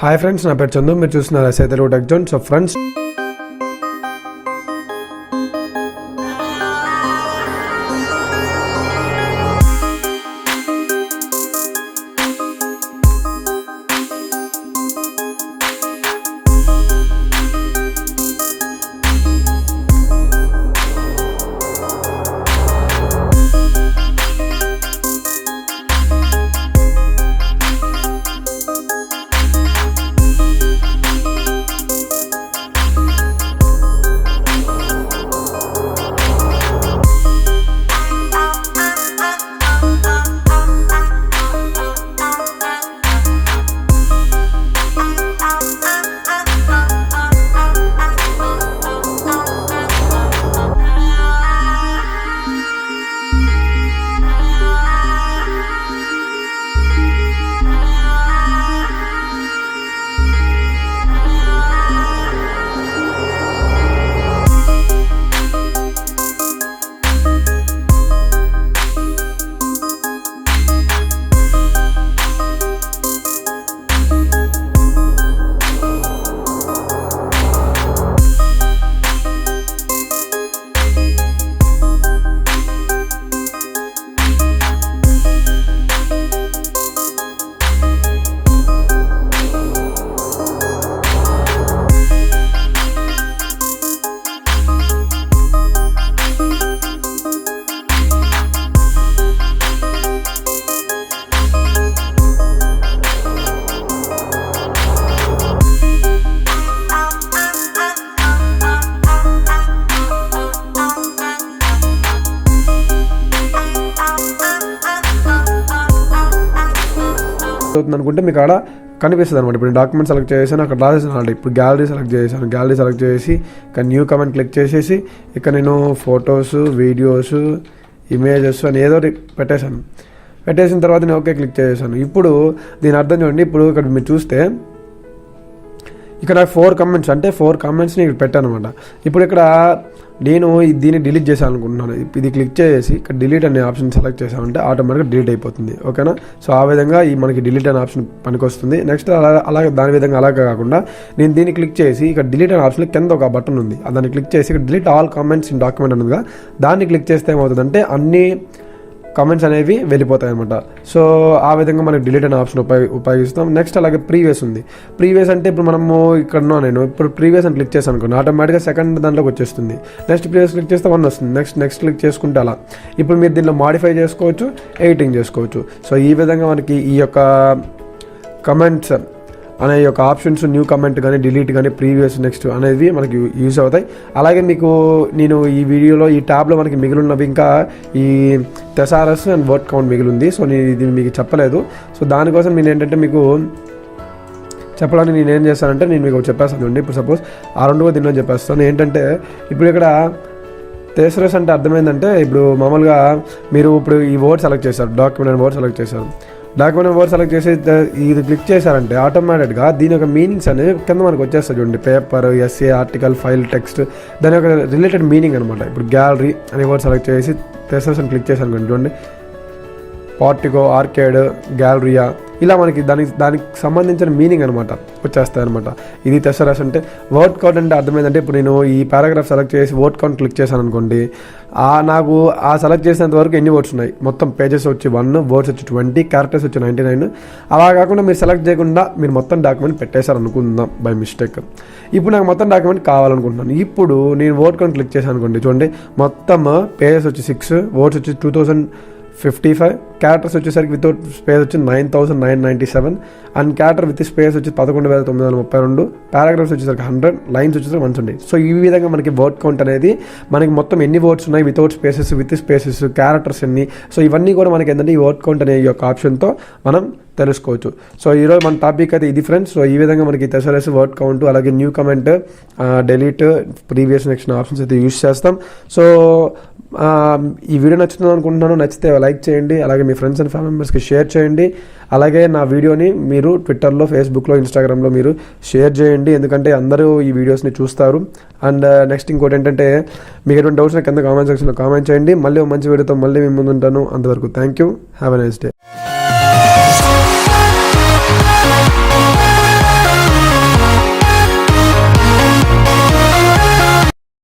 Hi friends, నా పేరు చందు. మీరు చూస్తున్నారు Telugu tech zone. So friends, అనుకుంటే మీకు అక్కడ కనిపిస్తుంది అనమాట. ఇప్పుడు డాక్యుమెంట్ సెలెక్ట్ చేసాను, అక్కడ రాసేసాను ఆల్రెడీ. ఇప్పుడు గ్యాలరీ సెలెక్ట్ చేశాను. గ్యాలరీ సెలెక్ట్ చేసి ఇక్కడ న్యూ కమెంట్ క్లిక్ చేసేసి ఇక్కడ నేను ఫొటోస్, వీడియోస్, ఇమేజెస్ అని ఏదో పెట్టేసిన తర్వాత నేను ఓకే క్లిక్ చేశాను. ఇప్పుడు దీని అర్థం చూడండి. ఇప్పుడు ఇక్కడ మీరు చూస్తే ఇక్కడ 4 కమెంట్స్ అంటే 4 కామెంట్స్ని ఇక్కడ పెట్టాను అనమాట. ఇప్పుడు ఇక్కడ నేను దీన్ని డిలీట్ చేశాను అనుకుంటున్నాను. ఇది క్లిక్ చేసి ఇక్కడ డిలీట్ అనే ఆప్షన్ సెలెక్ట్ చేసామంటే ఆటోమేటిక్గా డిలీట్ అయిపోతుంది. ఓకేనా? సో ఆ విధంగా మనకి డిలీట్ అనే ఆప్షన్ పనికొస్తుంది. నెక్స్ట్ అలాగే దాని విధంగా అలాగే కాకుండా నేను దీన్ని క్లిక్ చేసి ఇక్కడ డిలీట్ అనే ఆప్షన్ కింద ఒక బటన్ ఉంది, దాన్ని క్లిక్ చేసి ఇక్కడ delete all comments in document ఉన్నదిగా దాన్ని క్లిక్ చేస్తే ఏమవుతుందంటే అన్ని కామెంట్స్ అనేవి వెళ్ళిపోతాయి అనమాట. సో ఆ విధంగా మనకి డిలీట్ అనే ఆప్షన్ ఉపయోగిస్తాం. నెక్స్ట్ అలాగే ప్రీవియస్ ఉంది. ప్రీవియస్ అంటే ఇప్పుడు మనము ఇక్కడ నేను ఇప్పుడు ప్రీవియస్ అని క్లిక్ చేశాను అనుకోండి, ఆటోమేటిక్గా సెకండ్ దాంట్లోకి వచ్చేస్తుంది. నెక్స్ట్ ప్రీవియస్ క్లిక్ చేస్తే 1 వస్తుంది. నెక్స్ట్ క్లిక్ చేసుకుంటే అలా ఇప్పుడు మీరు దీనిలో మాడిఫై చేసుకోవచ్చు, ఎడిటింగ్ చేసుకోవచ్చు. సో ఈ విధంగా మనకి ఈ యొక్క కమెంట్స్ అనే యొక్క ఆప్షన్స్ న్యూ కమెంట్ కానీ, డిలీట్ కానీ, ప్రీవియస్, నెక్స్ట్ అనేవి మనకి యూజ్ అవుతాయి. అలాగే మీకు నేను ఈ వీడియోలో ఈ ట్యాబ్లో మనకి మిగిలినవి ఇంకా ఈ థెసారస్ అండ్ వర్డ్ కౌంట్ మిగిలింది. సో నేను ఇది మీకు చెప్పలేదు. సో దానికోసం నేను ఏంటంటే మీకు చెప్పడానికి నేను ఏం చేస్తానంటే నేను మీకు చెప్పేస్తాను అండి. ఇప్పుడు సపోజ్ ఆ 2 దీనిలో చెప్పేస్తాను. ఏంటంటే ఇప్పుడు ఇక్కడ థెసారస్ అంటే అర్థమైందంటే ఇప్పుడు మామూలుగా మీరు ఇప్పుడు ఈ వర్డ్ సెలెక్ట్ చేశారు, డాక్యుమెంట్ అండ్ వర్డ్ సెలెక్ట్ చేశారు. డాక్యుమెంట్ వర్డ్ సెలెక్ట్ చేసి ఇది క్లిక్ చేశారంటే ఆటోమేటిక్గా దీని యొక్క మీనింగ్స్ అనేవి కింద మనకు వచ్చేస్తుంది. చూడండి, paper, SA, article, file, text, దాని యొక్క రిలేటెడ్ మీనింగ్ అనమాట. ఇప్పుడు గ్యాలరీ అనే వర్డ్ సెలెక్ట్ చేసి థెసారస్ అని క్లిక్ చేశాను అనుకోండి, చూడండి, పార్టికో, ఆర్కేడ్, గ్యాలరియా, ఇలా మనకి దానికి సంబంధించిన మీనింగ్ అనమాట వచ్చేస్తాయి అనమాట. ఇది థెసారస్ అంటే. వర్డ్ కౌంట్ అంటే అర్థమైందంటే ఇప్పుడు నేను ఈ పారాగ్రాఫ్ సెలెక్ట్ చేసి వర్డ్ కౌంట్ క్లిక్ చేశాను అనుకోండి, నాకు ఆ సెలెక్ట్ చేసినంత వరకు ఎన్ని వర్డ్స్ ఉన్నాయి, మొత్తం పేజెస్ వచ్చి 1, వర్డ్స్ వచ్చి 20, క్యారెక్టర్స్ వచ్చి 99. అలా కాకుండా మీరు సెలెక్ట్ చేయకుండా మీరు మొత్తం డాక్యుమెంట్ పెట్టేశారు అనుకుందాం బై మిస్టేక్. ఇప్పుడు నాకు మొత్తం డాక్యుమెంట్ కావాలనుకుంటున్నాను. ఇప్పుడు నేను వర్డ్ కౌంట్ క్లిక్ చేశాను అనుకోండి, చూడండి, మొత్తం పేజెస్ వచ్చి 6, వర్డ్స్ వచ్చి 2055, క్యారెక్టర్స్ వచ్చేసరికి వితౌట్ స్పేస్ వచ్చి 9997, అండ్ క్యారెక్టర్ విత్ స్పేస్ వచ్చి 11932, పారాగ్రాఫ్స్ వచ్చేసరికి 100, లైన్స్ వచ్చేసరికి 120. సో ఈ విధంగా మనకి వర్డ్ కౌంట్ అనేది మనకి మొత్తం ఎన్ని వర్డ్స్ ఉన్నాయి, without spaces, with spaces, characters ఎన్ని, సో ఇవన్నీ కూడా మనకి ఏంటంటే ఈ వర్డ్ కౌంట్ అనే ఈ యొక్క ఆప్షన్తో మనం తెలుసుకోవచ్చు. సో ఈరోజు మన టాపిక్ అయితే ఇది ఫ్రెండ్స్. సో ఈ విధంగా మనకి థెసారస్, వర్డ్ కౌంట్, అలాగే new comment, delete, previous, next options అయితే యూజ్ చేస్తాం. సో ఈ వీడియో నచ్చుతుంది అనుకుంటున్నాను. నచ్చితే లైక్ చేయండి, అలాగే మీ ఫ్రెండ్స్ అండ్ ఫ్యామిలీ మెంబర్స్కి షేర్ చేయండి. అలాగే నా వీడియోని మీరు ట్విట్టర్లో, ఫేస్బుక్లో, ఇన్స్టాగ్రామ్లో మీరు షేర్ చేయండి, ఎందుకంటే అందరూ ఈ వీడియోస్ని చూస్తారు. అండ్ నెక్స్ట్ ఇంకోటి ఏంటంటే మీకు ఎటువంటి డౌట్స్ కింద కామెంట్ సెక్షన్లో కామెంట్ చేయండి. మళ్ళీ మంచి వీడియోతో మళ్ళీ మీ ముందు ఉంటాను. అంతవరకు thank you. Have a nice day.